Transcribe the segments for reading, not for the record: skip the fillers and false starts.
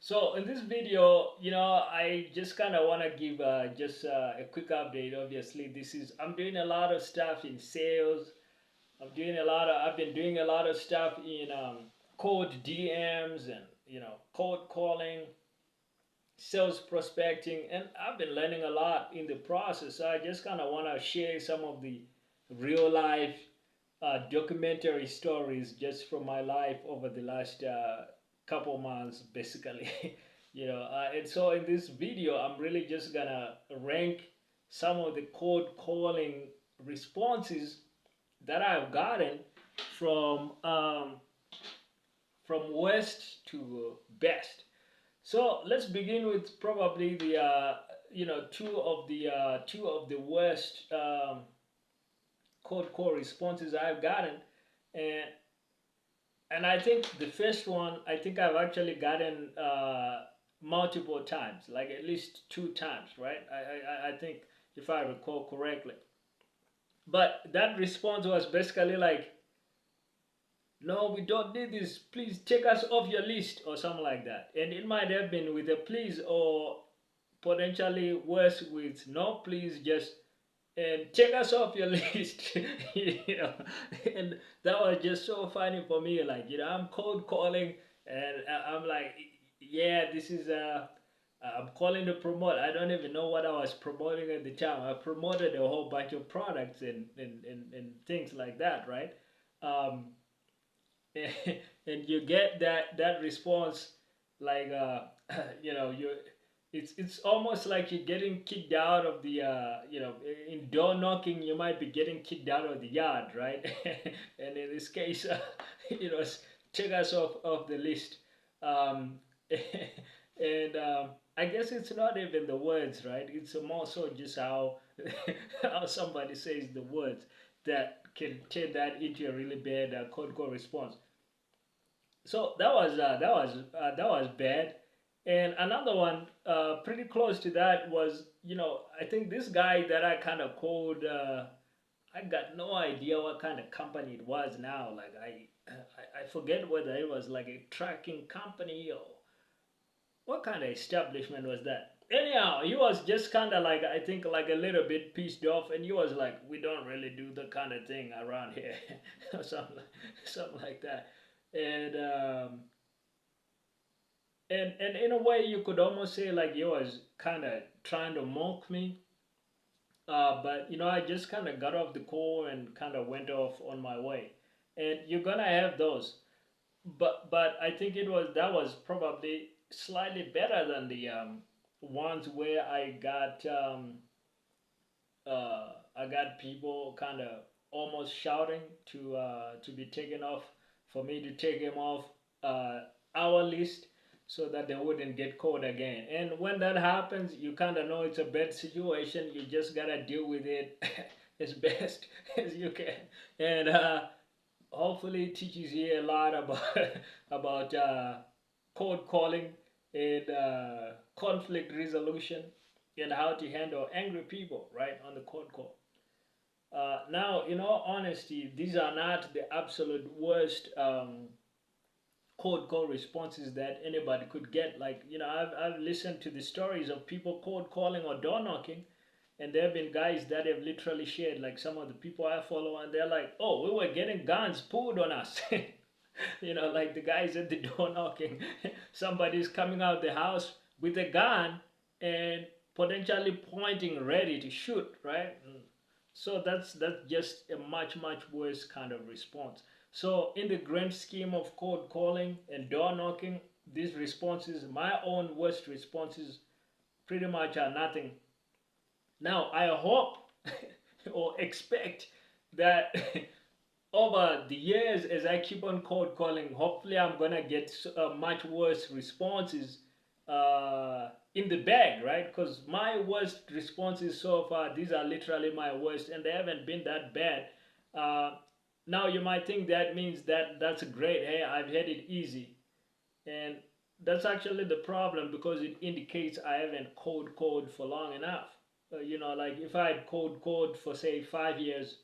So in this video, I just kind of want to give just a quick update. Obviously, I'm doing a lot of stuff in sales. I've been doing a lot of stuff in cold DMs and cold calling, sales prospecting, and I've been learning a lot in the process. So I just kind of want to share some of the real life documentary stories just from my life over the last couple months, basically. And so in this video, I'm really just gonna rank some of the cold calling responses that I've gotten from from worst to best. So let's begin with probably the two of the worst cold call responses I've gotten, and I think the first one I think I've actually gotten multiple times, like at least two times, right? I think if I recall correctly. But that response was basically like, no, we don't need this. Please take us off your list or something like that. And it might have been with a please, or potentially worse with no, please just and take us off your list. you know and that was just so funny for me. Like, I'm cold calling, and I'm like, yeah, this is I'm calling to promote. I don't even know what I was promoting at the time. I promoted a whole bunch of products and things like that, right? um, and you get that response, like, you it's almost like you're getting kicked out of the in door knocking, you might be getting kicked out of the yard, right? And in this case, take us off the list. um, and I guess it's not even the words, right? It's more so just how how somebody says the words that can turn that into a really bad cold call response. So that was bad. And another one pretty close to that was, I think this guy that I kind of called, I got no idea what kind of company it was now. Like, I forget whether it was like a tracking company or what kind of establishment was that. Anyhow, he was just kind of like, I think, like a little bit pissed off, and he was like, we don't really do the kind of thing around here. Or something like that. And and in a way, you could almost say like he was kind of trying to mock me. But I just kind of got off the call and kind of went off on my way. And you're gonna have those, but I think that was probably slightly better than the ones where I got people kind of almost shouting to be taken off, for me to take him off uh, our list, so that they wouldn't get caught again. And when that happens, you kind of know it's a bad situation. You just gotta deal with it as best as you can, and hopefully it teaches you a lot about about cold calling and conflict resolution, and how to handle angry people right on the cold call. Now, in all honesty, these are not the absolute worst cold call responses that anybody could get. Like, I've listened to the stories of people cold calling or door knocking, and there have been guys that have literally shared, like some of the people I follow, and they're like, oh, we were getting guns pulled on us. Like the guys at the door knocking, somebody's coming out the house with a gun and potentially pointing ready to shoot, right? So that's just a much worse kind of response. So in the grand scheme of cold calling and door knocking, these responses, my own worst responses, pretty much are nothing. Now I hope or expect that over the years, as I keep on cold calling, hopefully I'm gonna get much worse responses in the bag, right? Because my worst responses so far, these are literally my worst, and they haven't been that bad. Uh, Now you might think that means that that's great. Hey, I've had it easy, and that's actually the problem, because it indicates I haven't cold called for long enough. Like if I had cold called for say 5 years,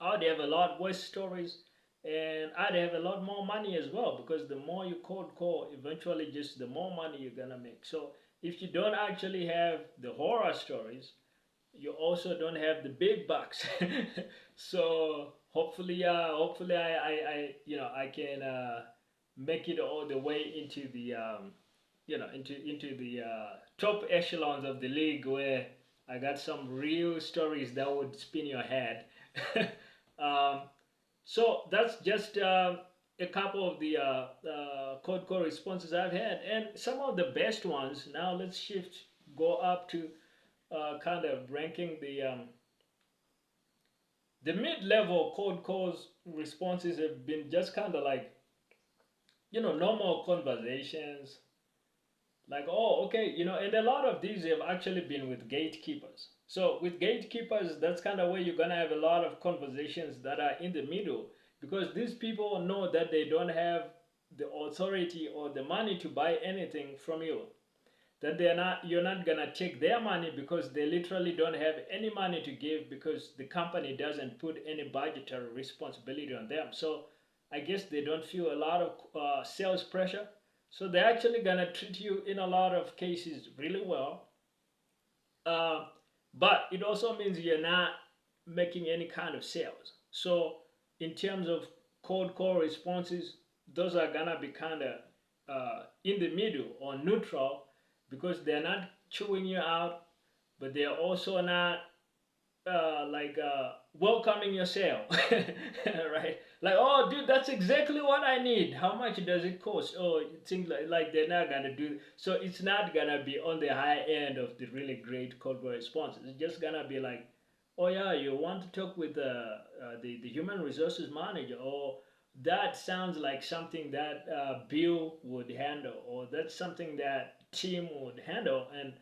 I would have a lot worse stories, and I'd have a lot more money as well, because the more you cold call, eventually just the more money you're gonna make. So if you don't actually have the horror stories, you also don't have the big bucks. So hopefully I I can make it all the way into the into the top echelons of the league, where I got some real stories that would spin your head. um, so that's just a couple of the code core responses I've had, and some of the best ones. Now let's go up to kind of ranking the mid-level code calls responses have been just kind of like, normal conversations, like, oh, okay, and a lot of these have actually been with gatekeepers. So with gatekeepers, that's kind of where you're gonna have a lot of conversations that are in the middle, because these people know that they don't have the authority or the money to buy anything from you, that you're not gonna take their money, because they literally don't have any money to give, because the company doesn't put any budgetary responsibility on them. So I guess they don't feel a lot of sales pressure, so they're actually gonna treat you in a lot of cases really well. uh, but it also means you're not making any kind of sales. So in terms of cold call responses, those are gonna be kind of in the middle or neutral, because they're not chewing you out, but they're also not welcoming your sale. Right? Like, oh, dude, that's exactly what I need. How much does it cost? Oh, it seems like they're not gonna do. So it's not gonna be on the high end of the really great corporate responses. It's just gonna be like, oh yeah, you want to talk with the human resources manager, or that sounds like something that Bill would handle, or that's something that Tim would handle, and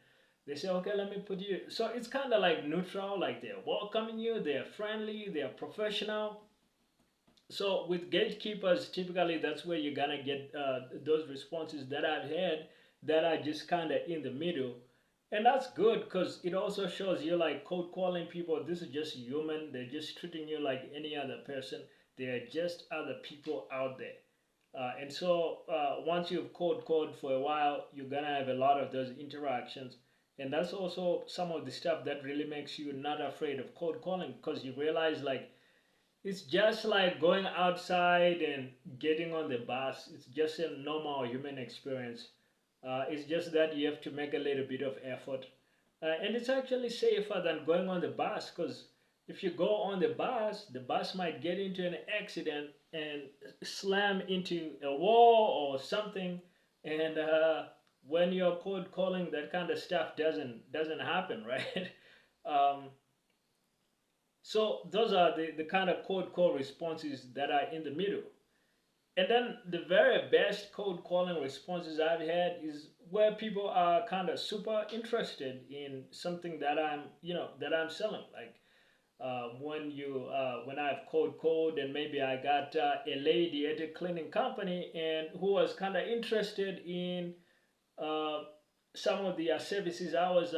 they say, okay, let me put you. So it's kind of like neutral, like they're welcoming you, they're friendly, they're professional. So with gatekeepers, typically that's where you're gonna get those responses that I've had that are just kind of in the middle. And that's good, because it also shows you like cold calling people. This is just human. They're just treating you like any other person. They're just other people out there. And so once you've cold called for a while, you're gonna have a lot of those interactions. And that's also some of the stuff that really makes you not afraid of cold calling, because you realize like it's just like going outside and getting on the bus. It's just a normal human experience. It's just that you have to make a little bit of effort. And it's actually safer than going on the bus, because if you go on the bus might get into an accident and slam into a wall or something. And when you're cold calling, that kind of stuff doesn't happen, right? um, so those are the kind of cold call responses that are in the middle. And then the very best cold calling responses I've had is where people are kind of super interested in something that I'm selling. Like when I've cold called, and maybe I got a lady at a cleaning company and who was kind of interested in uh, some of the services I was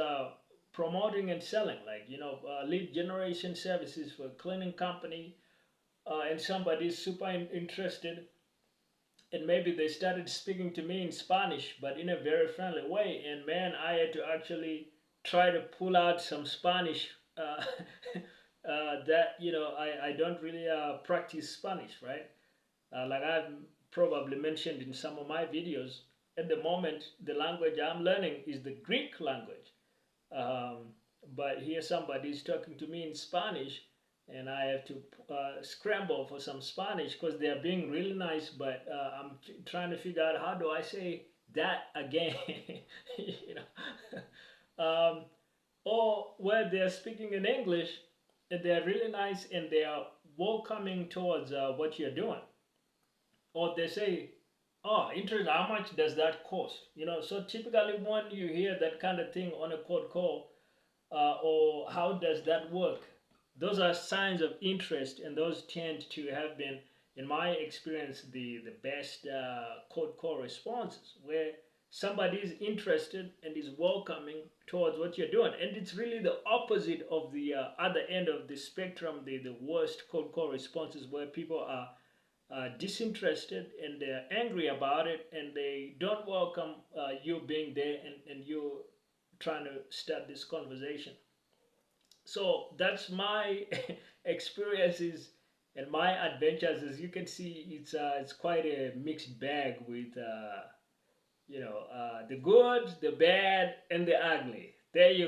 promoting and selling, like lead generation services for a cleaning company, and somebody's super interested, and maybe they started speaking to me in Spanish, but in a very friendly way. And man, I had to actually try to pull out some Spanish that I don't really practice Spanish, right? Like I've probably mentioned in some of my videos, at the moment the language I'm learning is the Greek language. Um, but here somebody's talking to me in Spanish, and I have to scramble for some Spanish, because they're being really nice, but I'm trying to figure out how do I say that again, you know. Or where they're speaking in English, and they're really nice and they are welcoming towards what you're doing. Or they say, oh, interest, how much does that cost? So typically when you hear that kind of thing on a cold call, or how does that work, those are signs of interest, and those tend to have been, in my experience, the best cold call responses, where somebody is interested and is welcoming towards what you're doing. And it's really the opposite of the other end of the spectrum, the worst cold call responses, where people are disinterested and they're angry about it and they don't welcome you being there and you trying to start this conversation. So that's my experiences and my adventures. As you can see, it's quite a mixed bag with the good, the bad, and the ugly. There you